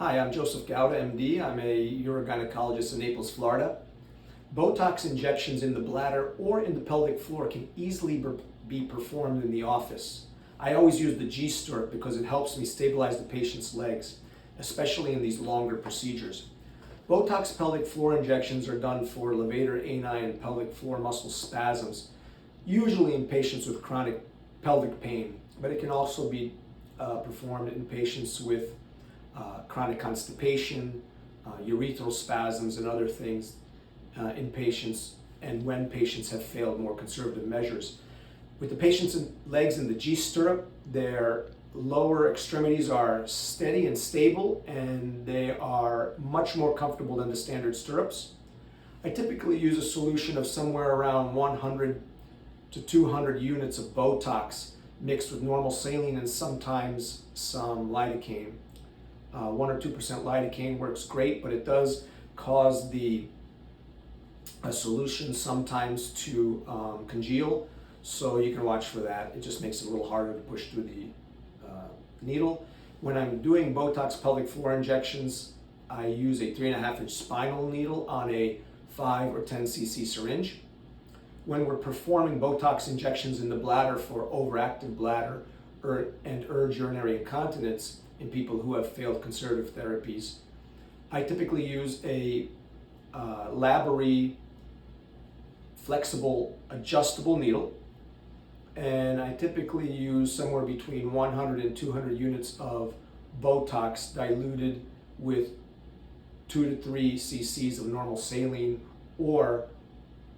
Hi, I'm Joseph Gauta, MD. I'm a urogynecologist in Naples, Florida. Botox injections in the bladder or in the pelvic floor can easily be performed in the office. I always use the GStirrup because it helps me stabilize the patient's legs, especially in these longer procedures. Botox pelvic floor injections are done for levator, ani, and pelvic floor muscle spasms, usually in patients with chronic pelvic pain, but it can also be performed in patients with chronic constipation, urethral spasms, and other things in patients, and when patients have failed more conservative measures. With the patient's legs in the GStirrup, their lower extremities are steady and stable, and they are much more comfortable than the standard stirrups. I typically use a solution of somewhere around 100 to 200 units of Botox mixed with normal saline and sometimes some lidocaine. 1 or 2% lidocaine works great, but it does cause the solution sometimes to congeal, so you can watch for that. It just makes it a little harder to push through the needle. When I'm doing Botox pelvic floor injections, I use a 3.5-inch spinal needle on a 5 or 10 cc syringe. When we're performing Botox injections in the bladder for overactive bladder and urge urinary incontinence in people who have failed conservative therapies, I typically use a Labary flexible adjustable needle, and I typically use somewhere between 100 and 200 units of Botox diluted with 2 to 3 cc's of normal saline, or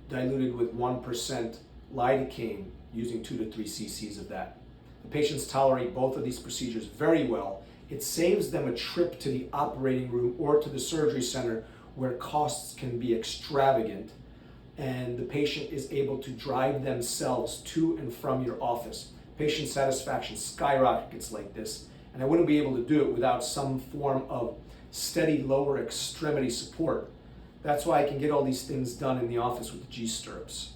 diluted with 1% lidocaine, using 2 to 3 cc's of that. The patients tolerate both of these procedures very well. It saves them a trip to the operating room or to the surgery center, where costs can be extravagant, and the patient is able to drive themselves to and from your office. Patient satisfaction skyrockets like this, and I wouldn't be able to do it without some form of steady lower extremity support. That's why I can get all these things done in the office with the GStirrups.